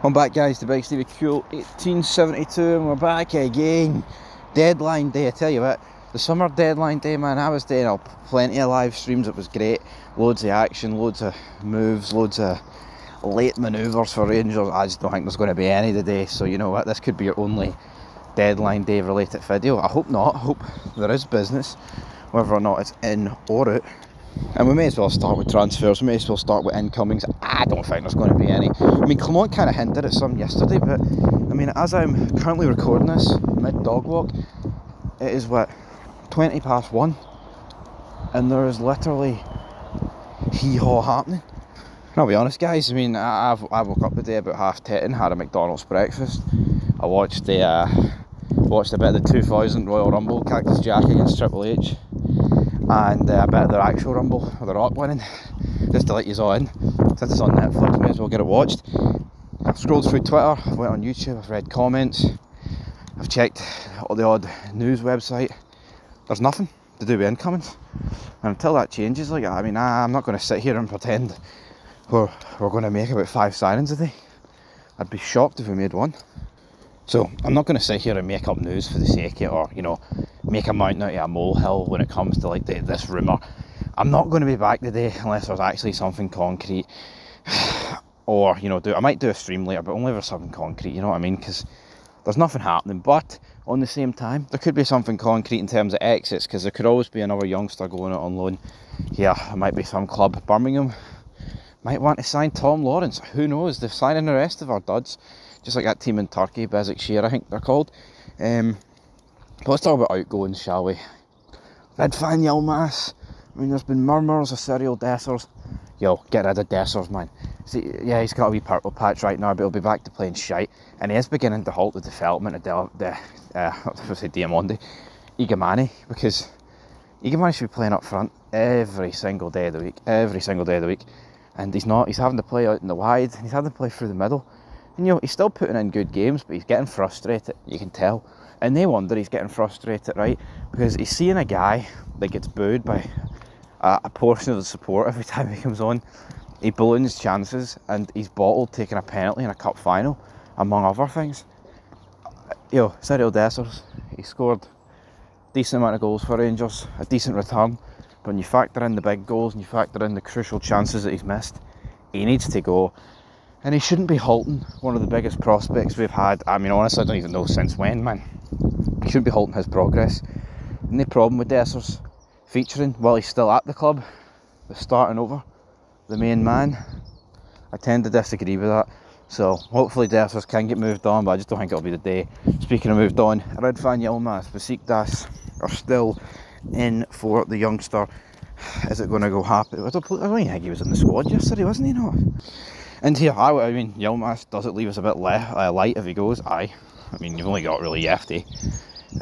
I'm back, guys, to Big Stevie Cool 1872, and we're back again. Deadline day, I tell you what, the summer deadline day, man, I was doing plenty of live streams. It was great. Loads of action, loads of moves, loads of late manoeuvres for Rangers. I just don't think there's going to be any today, so you know what, this could be your only deadline day related video. I hope not. I hope there is business, whether or not it's in or out. And we may as well start with transfers, we may as well start with incomings. I don't think there's going to be any. I mean, Clement kind of hinted at some yesterday, but I mean, as I'm currently recording this, mid-dog walk, it is what, 20 past 1, and there is literally hee-haw happening. And I'll be honest, guys, I mean, I woke up today about 10:30, had a McDonald's breakfast. I watched a bit of the 2000 Royal Rumble, Cactus Jack against Triple H, and a bit of their actual Rumble, with The Rock winning, just to let you all in. Since it's on Netflix, may as well get it watched. I've scrolled through Twitter, I've went on YouTube, I've read comments, I've checked the odd news website. There's nothing to do with incomings, and until that changes, like, I mean, I'm not going to sit here and pretend we're going to make about 5 signings a day. I'd be shocked if we made one. So I'm not going to sit here and make up news for the sake of it, or, you know, make a mountain out of a molehill when it comes to like this rumour. I'm not going to be back today unless there's actually something concrete, or, you know, I might do a stream later, but only if there's something concrete, you know what I mean, because there's nothing happening. But on the same time, there could be something concrete in terms of exits, because there could always be another youngster going out on loan. Yeah, it might be some club. Birmingham might want to sign Tom Lawrence, who knows? They're signing the rest of our duds, just like that team in Turkey, Besiktas, I think they're called. But let's talk about outgoings, shall we? Ridvan Yilmaz. I mean, there's been murmurs of Cyril Dessers. Yo, get rid of Dessers, man. See, yeah, he's got a wee purple patch right now, but he'll be back to playing shite, and he is beginning to halt the development of Diamonde, Igamani, because Igamani should be playing up front every single day of the week, and he's not. He's having to play out in the wide, and he's having to play through the middle. And, you know, he's still putting in good games, but he's getting frustrated, you can tell. And no wonder he's getting frustrated, right? Because he's seeing a guy that gets booed by a portion of the support every time he comes on. He balloons chances, and he's bottled taking a penalty in a cup final, among other things. Yo, Cyril Dessers, he scored a decent amount of goals for Rangers, a decent return. But when you factor in the big goals and you factor in the crucial chances that he's missed, he needs to go. And he shouldn't be halting one of the biggest prospects we've had. I mean, honestly, I don't even know since when, man. He shouldn't be halting his progress. No problem with Dessers featuring while he's still at the club, but starting over the main man, I tend to disagree with that. So hopefully Dessers can get moved on, but I just don't think it'll be the day. Speaking of moved on, Ridvan Yilmaz, Besiktas are still in for the youngster. Is it going to go happy? I don't even think he was in the squad yesterday, wasn't he? No. And here, I mean, Yilmaz, does it leave us a bit light if he goes? Aye. I mean, you've only got really Yefty,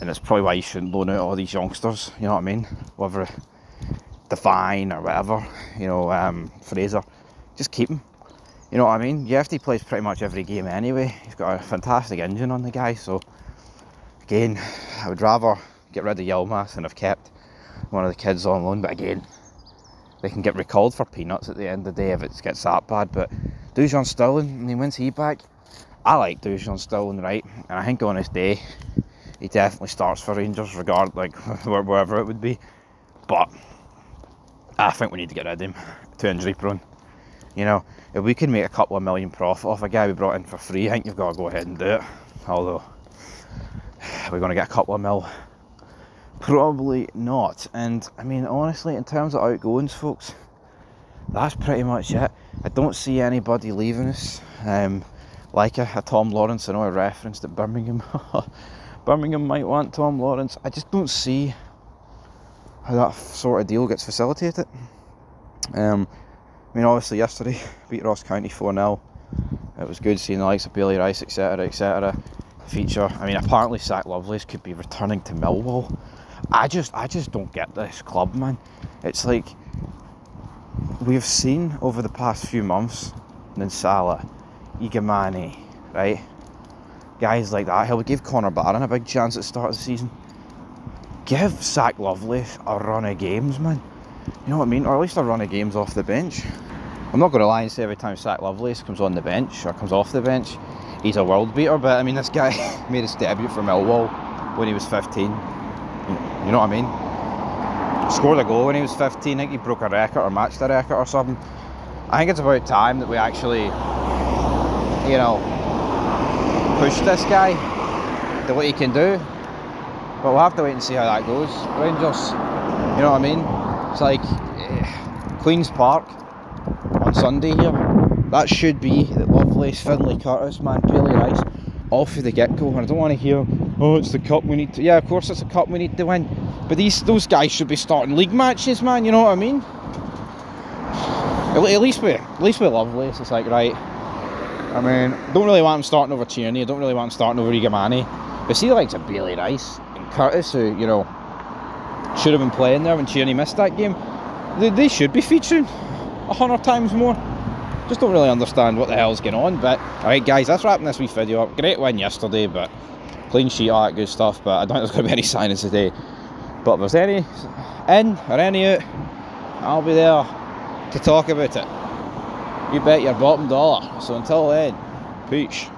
and it's probably why you shouldn't loan out all these youngsters, you know what I mean? Whether Define or whatever, you know, Fraser, just keep him, you know what I mean? Yefty plays pretty much every game anyway. He's got a fantastic engine on the guy, so again, I would rather get rid of Yilmaz and have kept one of the kids on loan, but again, they can get recalled for peanuts at the end of the day if it gets that bad. But Dujon Sterling, I mean, when's he back? I like Dujon Sterling, right? And I think on his day, he definitely starts for Rangers, wherever it would be. But I think we need to get rid of him, too injury prone. You know, if we can make a couple of million profit off a guy we brought in for free, I think you've got to go ahead and do it. Although, we're going to get a couple of mil. Probably not. And I mean, honestly, in terms of outgoings, folks, that's pretty much it. I don't see anybody leaving us. Like a Tom Lawrence, I know I referenced at Birmingham. Birmingham might want Tom Lawrence. I just don't see how that sort of deal gets facilitated. I mean, obviously yesterday beat Ross County 4-0. It was good seeing the likes of Bailey Rice, etc. feature. I mean, apparently Zach Lovelace could be returning to Millwall. I just don't get this club, man. It's like, we've seen over the past few months, Ninsala, Igamani, right? Guys like that. Hell, we gave Connor Barron a big chance at the start of the season. Give Zach Lovelace a run of games, man. You know what I mean? Or at least a run of games off the bench. I'm not going to lie and say every time Zach Lovelace comes on the bench or comes off the bench, he's a world beater, but I mean, this guy made his debut for Millwall when he was 15. You know what I mean? Scored a goal when he was 15. I think he broke a record or matched a record or something. I think it's about time that we actually, you know, push this guy to what he can do. But we'll have to wait and see how that goes. Rangers, you know what I mean? It's like Queen's Park on Sunday here. That should be the Lovelace, Finlay, Curtis, man, Bailey Rice, off of the get-go. And I don't want to hear, oh, it's the cup we need to... Yeah, of course it's a cup we need to win. But those guys should be starting league matches, man, you know what I mean? At least with Lovelace, it's like, right, I mean, don't really want him starting over Tierney, I don't really want him starting over Igamani. But see the likes of Bailey Rice and Curtis, who, you know, should have been playing there when Tierney missed that game, they should be featuring 100 times more. Just don't really understand what the hell's going on. But alright guys, that's wrapping this wee video up. Great win yesterday, but clean sheet, all that good stuff, but I don't think there's going to be any signings today. But if there's any in or any out, I'll be there to talk about it. You bet your bottom dollar. So until then, peace.